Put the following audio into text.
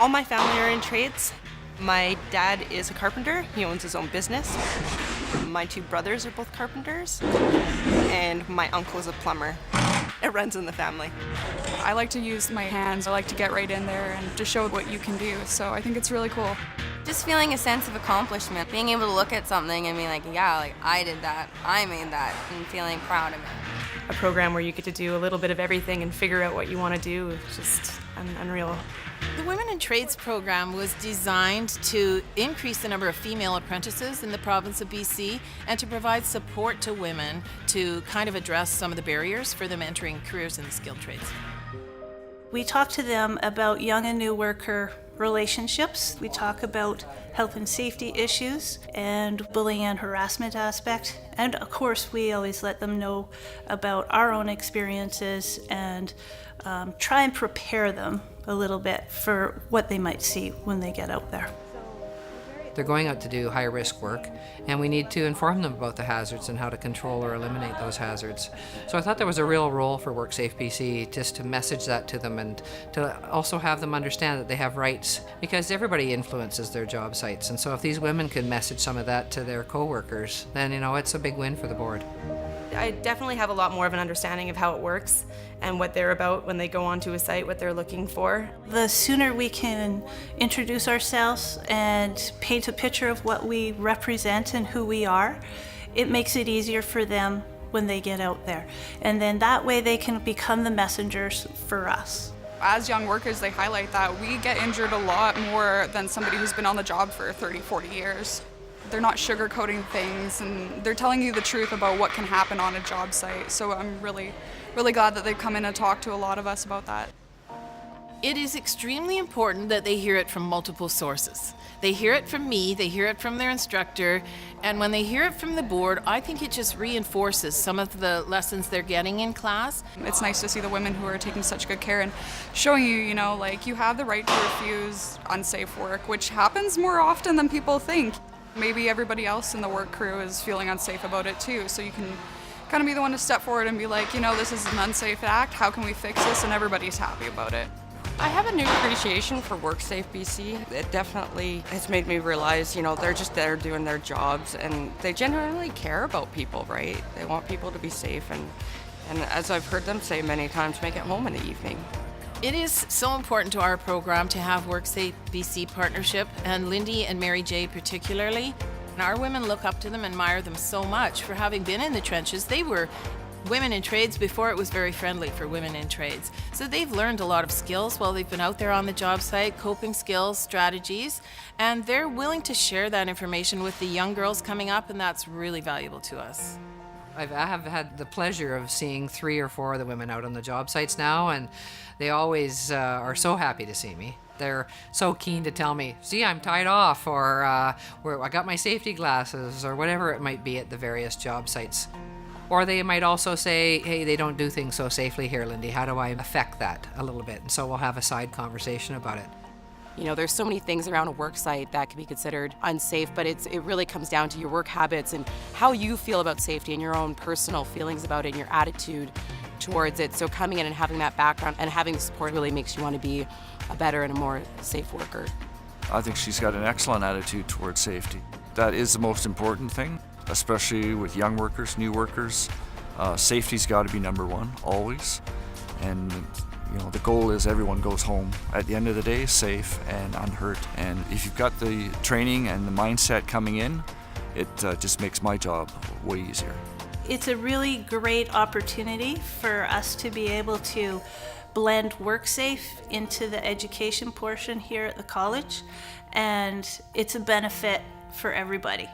All my family are in trades. My dad is a carpenter. He owns his own business. My two brothers are both carpenters. And my uncle is a plumber. It runs in the family. I like to use my hands. I like to get right in there and to show what you can do. So I think it's really cool. Just feeling a sense of accomplishment, being able to look at something and be like, yeah, like I did that, I made that, and feeling proud of it. A program where you get to do a little bit of everything and figure out what you want to do is just unreal. The Women in Trades program was designed to increase the number of female apprentices in the province of BC and to provide support to women to kind of address some of the barriers for them entering careers in the skilled trades. We talk to them about young and new worker relationships. We talk about health and safety issues and bullying and harassment aspect. And of course, we always let them know about our own experiences and try and prepare them a little bit for what they might see when they get out there. They're going out to do high-risk work, and we need to inform them about the hazards and how to control or eliminate those hazards. So I thought there was a real role for WorkSafe BC just to message that to them and to also have them understand that they have rights, because everybody influences their job sites. And so if these women can message some of that to their co-workers, then it's a big win for the board. I definitely have a lot more of an understanding of how it works and what they're about when they go onto a site, what they're looking for. The sooner we can introduce ourselves and paint a picture of what we represent and who we are, it makes it easier for them when they get out there. And then that way they can become the messengers for us. As young workers, they highlight that we get injured a lot more than somebody who's been on the job for 30, 40 years. They're not sugarcoating things, and they're telling you the truth about what can happen on a job site. So I'm really, really glad that they've come in and talked to a lot of us about that. It is extremely important that they hear it from multiple sources. They hear it from me, they hear it from their instructor, and when they hear it from the board, I think it just reinforces some of the lessons they're getting in class. It's nice to see the women who are taking such good care and showing you, you have the right to refuse unsafe work, which happens more often than people think. Maybe everybody else in the work crew is feeling unsafe about it too, so you can kind of be the one to step forward and be like, this is an unsafe act, how can we fix this, and everybody's happy about it. I have a new appreciation for WorkSafe BC. It definitely has made me realize, they're just there doing their jobs, and they genuinely care about people, right? They want people to be safe, and as I've heard them say many times, make it home in the evening. It is so important to our program to have WorkSafe BC partnership, and Lindy and Mary J particularly. And our women look up to them and admire them so much for having been in the trenches. They were women in trades before it was very friendly for women in trades. So they've learned a lot of skills while they've been out there on the job site, coping skills, strategies, and they're willing to share that information with the young girls coming up, and that's really valuable to us. I have had the pleasure of seeing 3 or 4 of the women out on the job sites now, and they always are so happy to see me. They're so keen to tell me, see, I'm tied off, or I got my safety glasses, or whatever it might be at the various job sites. Or they might also say, hey, they don't do things so safely here, Lindy. How do I affect that a little bit? And so we'll have a side conversation about it. There's so many things around a work site that can be considered unsafe, but it really comes down to your work habits and how you feel about safety and your own personal feelings about it and your attitude towards it. So coming in and having that background and having the support really makes you want to be a better and a more safe worker. I think she's got an excellent attitude towards safety. That is the most important thing, especially with young workers, new workers. Safety's got to be number one, always. And the goal is everyone goes home at the end of the day safe and unhurt. And if you've got the training and the mindset coming in, it just makes my job way easier. It's a really great opportunity for us to be able to blend WorkSafe into the education portion here at the college, and it's a benefit for everybody.